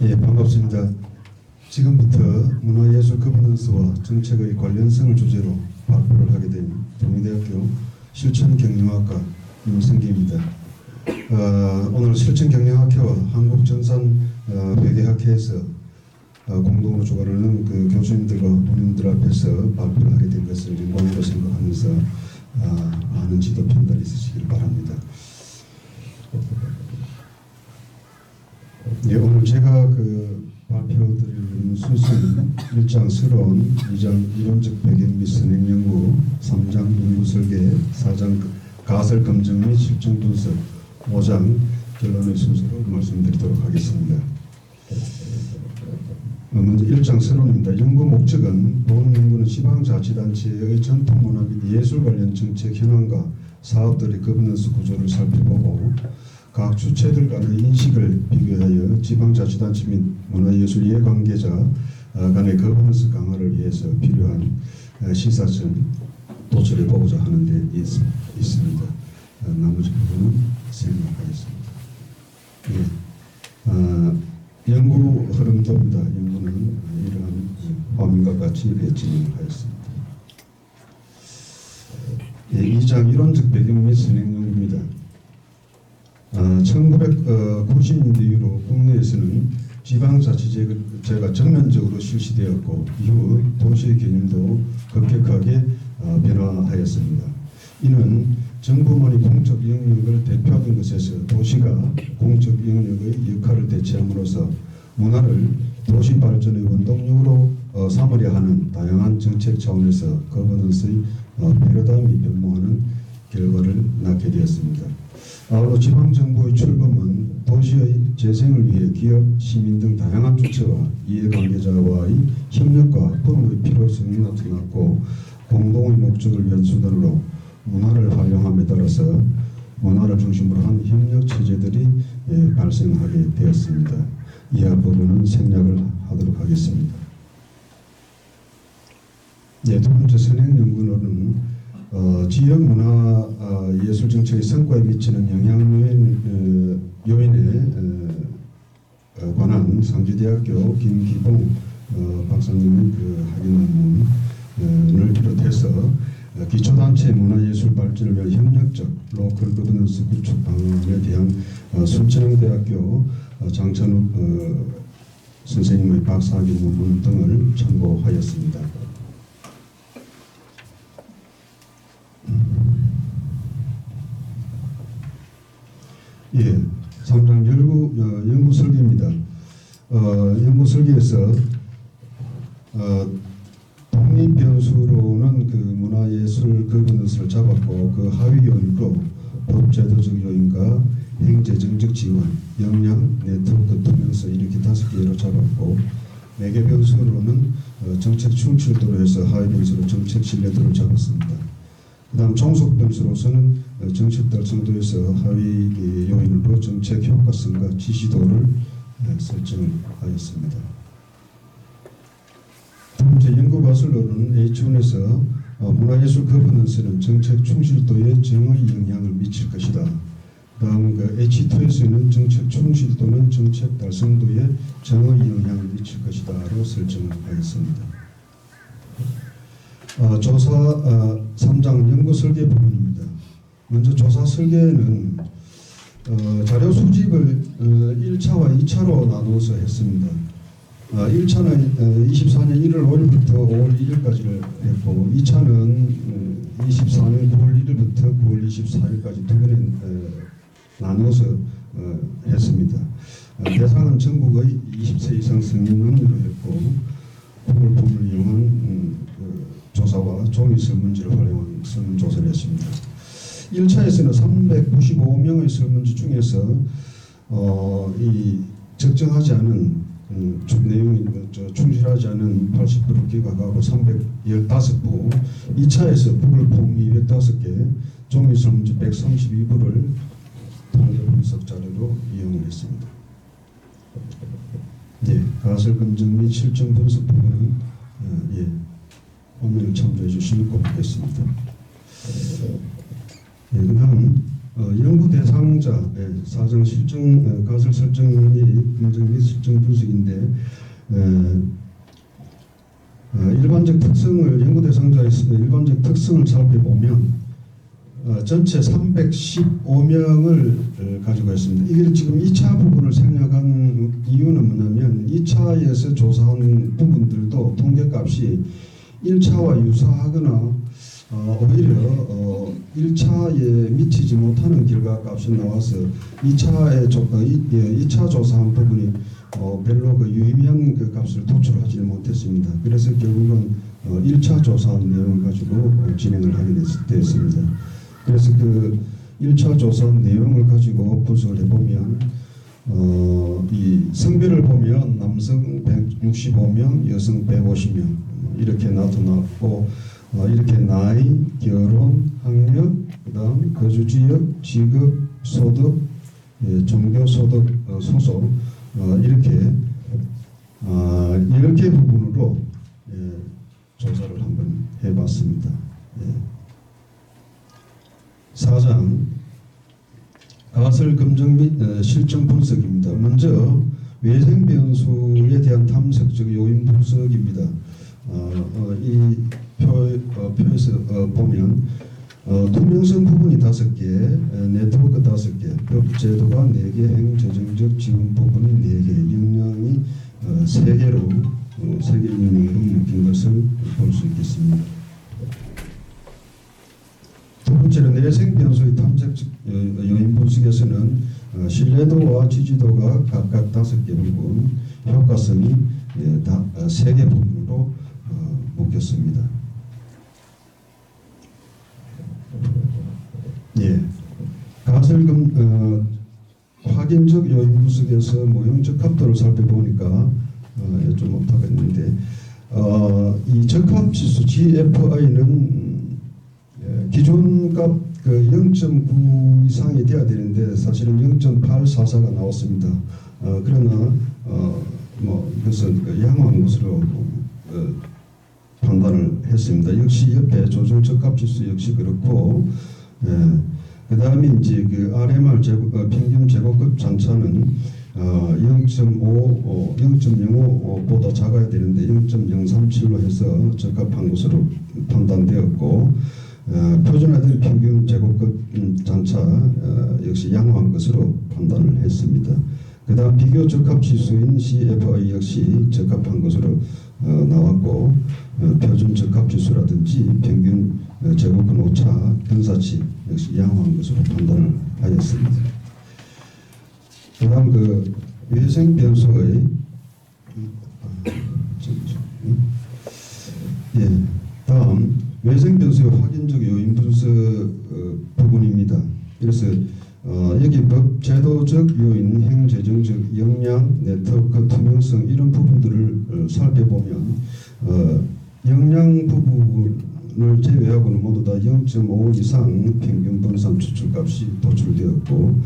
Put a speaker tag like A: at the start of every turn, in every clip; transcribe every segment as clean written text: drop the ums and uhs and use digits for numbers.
A: 예, 반갑습니다. 지금부터 문화예술 거버넌스와 정책의 관련성을 주제로 발표를 하게 된 동의대학교 실천경영학과 임승기입니다. 오늘 실천경영학회와 한국전산회계학회에서 공동으로 주관하는 그 교수님들과 본인들 앞에서 발표를 하게 된 것을 영광으로 생각하면서 많은 지도 편달이 있으시길 바랍니다. 네, 오늘 제가 발표드리는 순서는 1장 서론, 2장 이론적 배경 및 선행 연구, 3장 연구 설계, 4장 가설 검증 및 실증 분석, 5장 결론의 순서로 말씀드리도록 하겠습니다. 먼저 1장 서론입니다. 연구 목적은 본 연구는 지방자치단체의 전통문화 및 예술 관련 정책 현황과 사업들의 거버넌스 구조를 살펴보고 각 주체들 간의 인식을 비교하여 지방자치단체 및 문화예술 이해관계자 간의 거버넌스 강화를 위해서 필요한 시사점 도출해 보고자 하는 데 있습니다. 나머지 부분은 생략하겠습니다. 예. 연구 흐름도입니다. 연구는 이러한 화면과 같이 진행하였습니다. 예, 2장 이론적 배경 및 선행 연구입니다. 1990년대 이후로 국내에서는 지방자치제가 전면적으로 실시되었고 이후 도시의 개념도 급격하게 변화하였습니다. 이는 정부만이 공적 영역을 대표하던 것에서 도시가 공적 영역의 역할을 대체함으로써 문화를 도시 발전의 원동력으로 삼으려 하는 다양한 정책 차원에서 거버넌스의 패러다임이 변모하는 결과를 낳게 되었습니다. 아울러 지방정부의 출범은 도시의 재생을 위해 기업, 시민 등 다양한 주체와 이해관계자와의 협력과 포럼의 필요성이 나타났고 공동의 목적을 위한 수단으로 문화를 활용함에 따라서 문화를 중심으로 한 협력 체제들이 발생하게 되었습니다. 이하 부분은 생략을 하도록 하겠습니다. 두 번째 선행 연구는 지역 문화 예술 정책의 성과에 미치는 영향 요인에 관한 상지대학교 김기봉 박사님의 학연 논문을 비롯해서 기초단체 문화예술 발전을 위한 협력적 로컬 거버넌스 구축 방안에 대한 순천향대학교 장천욱 선생님의 박사학위 논문 등을 참고하였습니다. 예, 3장 연구 설계입니다. 연구 설계에서 독립 변수로는 그 문화예술 거버넌스를 잡았고 그 하위 요인으로 법제도적 요인과 행재정적 지원, 역량, 네트워크 투명성 이렇게 5개로 잡았고 매개 변수로는 정책 충실도로 해서 하위 변수로 정책 신뢰도를 잡았습니다. 그 다음 종속 변수로서는 정책 달성도에서 하위 요인으로 정책 효과성과 지시도를 설정을 하였습니다. 두 번째 연구 가설로는 H1에서 문화예술 거버넌스는 정책 충실도에 정의 영향을 미칠 것이다. 다음 H2에서는 정책 충실도는 정책 달성도에 정의 영향을 미칠 것이다로 설정을 하였습니다. 조사 3장 연구 설계 부분입니다. 먼저 조사 설계는 자료 수집을 1차와 2차로 나누어서 했습니다. 1차는 24년 1월 5일부터 5월 1일까지를 했고 2차는 24년 9월 1일부터 9월 24일까지 두 번에 나누어서 했습니다. 대상은 전국의 20세 이상 성인 남녀로 했고 구글폼을 이용한 조사와 종이 설문지를 활용한 설문조사를 했습니다. 1차에서는 395명의 설문지 중에서 이 적정하지 않은 내용이 충실하지 않은 80% 기각하고 315부 2차에서 구글폼 205개 종이 설문지 132부를 통계 분석 자료로 이용을 했습니다. 네, 가설 검증 및 실증 분석 부분은 화면을 참조해 주시면 고맙겠습니다. 그 다음 연구 대상자 사정 실증 가설 설정 및 검증 및 실증 분석인데 일반적 특성을 연구 대상자의 일반적 특성을 살펴보면 전체 315명을 가지고 있습니다. 이게 지금 2차 부분을 생략한 이유는 뭐냐면 2차에서 조사한 부분들도 통계값이 1차와 유사하거나 오히려 1차에 미치지 못하는 결과값이 나와서 2차 조사한 부분이 별로 그 유의미한 그 값을 도출하지 못했습니다. 그래서 결국은 1차 조사한 내용을 가지고 진행을 하게 되었습니다. 그래서 그 1차 조사한 내용을 가지고 분석을 해보면 이 성별을 보면 남성 165명, 여성 150명 이렇게 나타났고 이렇게 나이, 결혼, 학력, 그다음 거주 지역, 직업, 소득, 종교 소득, 소속 이렇게 10개 부분으로 조사를 한번 해봤습니다. 4장 가설 검증 및 실증 분석입니다. 먼저 외생 변수에 대한 탐색적 요인 분석입니다. 이 표에서 보면 투명성 부분이 5개, 네트워크 5개, 법 제도가 4개, 행재정적 지원 부분이 4개, 역량이 3개로 3개 역량으로 묶인 것을 볼 수 있겠습니다. 두 번째로 내생 변수의 탐색적 요인 분석에서는 신뢰도와 지지도가 각각 5개 부분, 효과성이 3개 부분으로 묶였습니다. 가설금 확인적 요인 분석에서 모형 적합도를 살펴보니까 좀 못하겠는데 이 적합 지수 GFI는 기존값 그 0.9 이상이 돼야 되는데 사실은 0.844가 나왔습니다. 그러나 뭐 이것은 양호한 것으로 판단을 했습니다. 역시 옆에 조정 적합 지수 역시 그렇고, 그 다음에 이제 그 RMR 평균 제곱급 잔차는 0.05보다 작아야 되는데 0.037로 해서 적합한 것으로 판단되었고, 표준화된 평균 제곱급 잔차 역시 양호한 것으로 판단을 했습니다. 그 다음 비교 적합 지수인 CFI 역시 적합한 것으로 나왔고, 표준 적합 지수라든지 평균 제곱근 오차 근사치 역시 양호한 것으로 판단을 하였습니다. 그 다음 그 외생 변수의 다음 외생 변수의 확인적 요인 분석 부분입니다. 그래서 여기 법 제도적 요인, 행재정적 역량, 네트워크 투명성 이런 부분들을 살펴보면 역량 부분을 제외하고는 모두 다 0.5 이상 평균 분산 추출값이 도출되었고,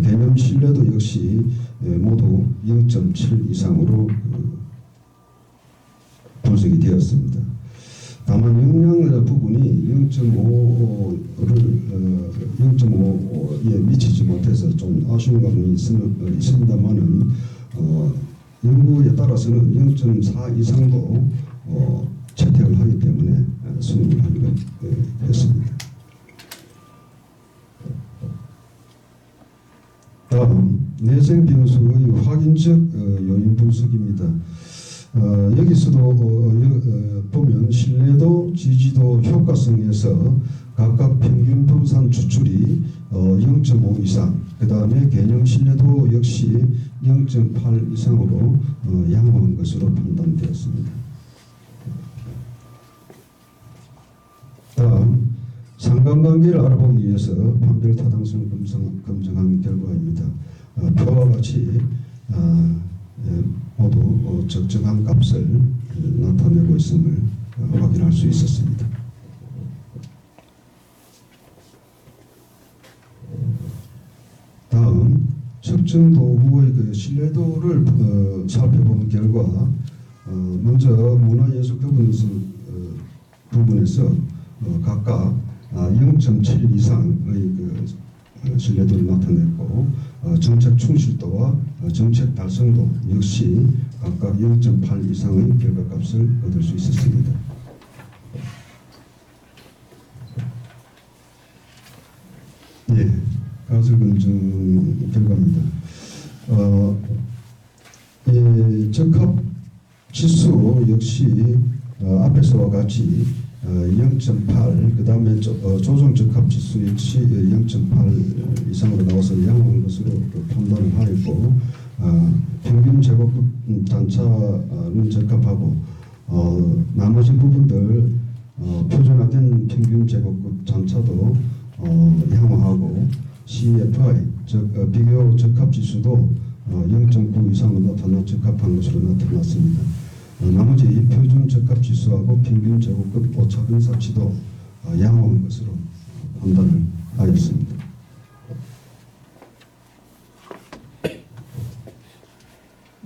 A: 개념 신뢰도 역시 모두 0.7 이상으로 분석이 되었습니다. 다만 역량 부분이 0.5에 미치지 못해서 좀 아쉬운 감이 있습니다만은 연구에 따라서는 0.4 이상도 채택을 하기 때문에 수능을 하기로 했습니다. 다음 내생 변수의 확인적 요인 분석입니다. 여기서도 보면 신뢰도, 지지도, 효과성에서 각각 평균 분산 추출이 0.5 이상, 그 다음에 개념 신뢰도 역시 0.8 이상으로 양호한 것으로 판단되었습니다. 다음 상관관계를 알아보기 위해서 판별 타당성을 검증한 결과입니다. 표와 같이 모두 적정한 값을 나타내고 있음을 확인할 수 있었습니다. 다음 측정 도구의 그 신뢰도를 살펴본 결과 먼저 문화예술 구분수 부분에서 각각 0.7 이상의 그 신뢰도를 나타냈고 정책 충실도와 정책 달성도 역시 각각 0.8 이상의 결과값을 얻을 수 있었습니다. 예, 가설 검증 결과입니다. 예, 적합 지수 역시 앞에서와 같이 0.8, 그 다음에 조정 적합 지수 역시 0.8 이상으로 나와서 양호한 것으로 판단을 하였고, 평균 제곱급 단차는 적합하고, 나머지 부분들 표준화된 평균 제곱급 단차도 양호하고, CFI 즉 비교 적합 지수도 0.9 이상으로 나타나 적합한 것으로 나타났습니다. 나머지 표준 적합 지수하고 평균 제곱급 오차분 사치도 양호한 것으로 판단을 하였습니다.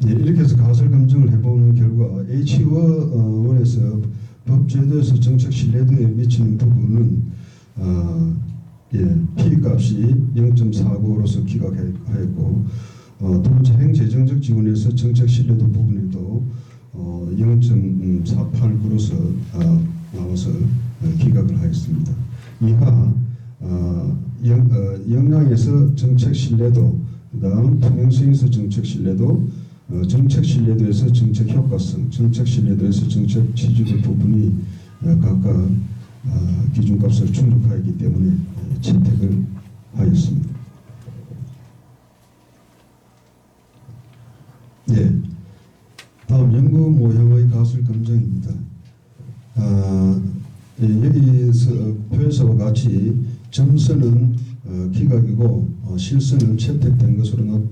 A: 네, 이렇게 해서 가설 검증을 해본 결과 H1에서 법제도에서 정책 신뢰도에 미치는 부분은 P값이 0.49로서 기각하였고, 두 번째 행재정적 지원에서 정책 신뢰도 부분에도 0.489로서 나와서 기각을 하였습니다. 이하 역량에서 정책 신뢰도, 그다음 투명성에서 정책 신뢰도, 정책 신뢰도에서 정책 효과성, 정책 신뢰도에서 정책 취지도 부분이 각각 기준값을 충족하였기 때문에 채택을 하였습니다. 네, 다음 연구 모형의 가설 검증입니다. 여기서 표에서와 같이 점수는 기각이고 실수는 채택된 것으로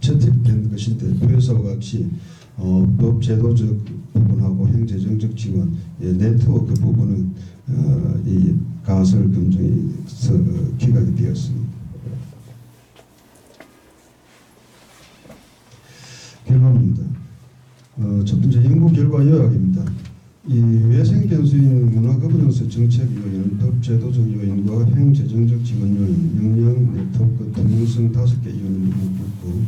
A: 채택된 것인데, 표에서와 같이 법제도적 부분하고 행재정적 지원, 네트워크 부분은 이 가설 검증에서 기각이 되었습니다. 결론입니다. 첫 번째 연구 결과 요약입니다. 이 외생 변수인 문화 거버넌스 정책 요인, 법제도적 요인과 행재정적 지원 요인, 역량, 네트워크, 투명성 5개 요인을 묶고,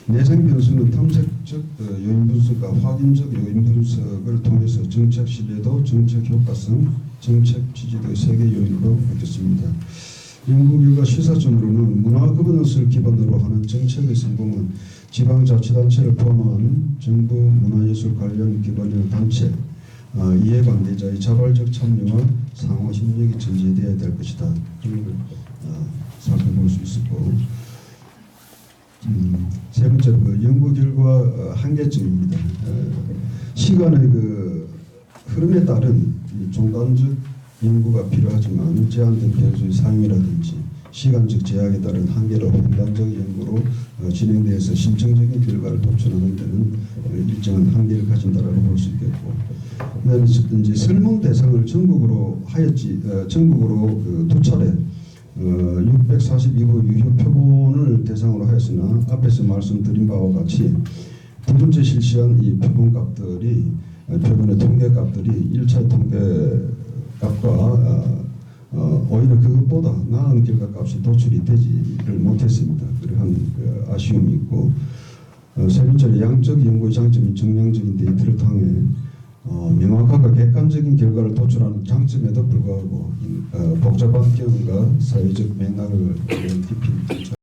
A: 내생 변수는 탐색적 요인 분석과 확인적 요인 분석을 통해서 정책 신뢰도, 정책 효과성, 정책 지지도의 3개 요인으로 바뀌었습니다. 연구 결과 시사점으로는 문화 거버넌스를 기반으로 하는 정책의 성공은 지방자치단체를 포함한 정부 문화예술 관련 기관이나 단체, 이해관계자의 자발적 참여와 상호 협력이 전제되어야 될 것이다. 그런 걸 살펴볼 수 있었고, 세 번째로 연구 결과 한계점입니다. 시간의 흐름에 따른 종단적 연구가 필요하지만 제한된 변수의 사용이라든지 시간적 제약에 따른 한계로 평단적 연구로 진행되어서 심층적인 결과를 도출하는 데는 일정한 한계를 가진다라고 볼 수 있겠고, 그다음에 이제 설문 대상을 전국으로 하였지, 전국으로 두 차례 642부 유효 표본을 대상으로 하였으나, 앞에서 말씀드린 바와 같이 두 번째 실시한 이 표본값들이, 표본의 통계값들이 1차 통계값과 오히려 그것보다 나은 결과값이 도출이 되지를 못했습니다. 그러한 아쉬움이 있고, 세 번째로 양적 연구의 장점인 정량적인 데이터를 통해 명확하고 객관적인 결과를 도출하는 장점에도 불구하고 복잡한 경험과 사회적 맥락을 깊이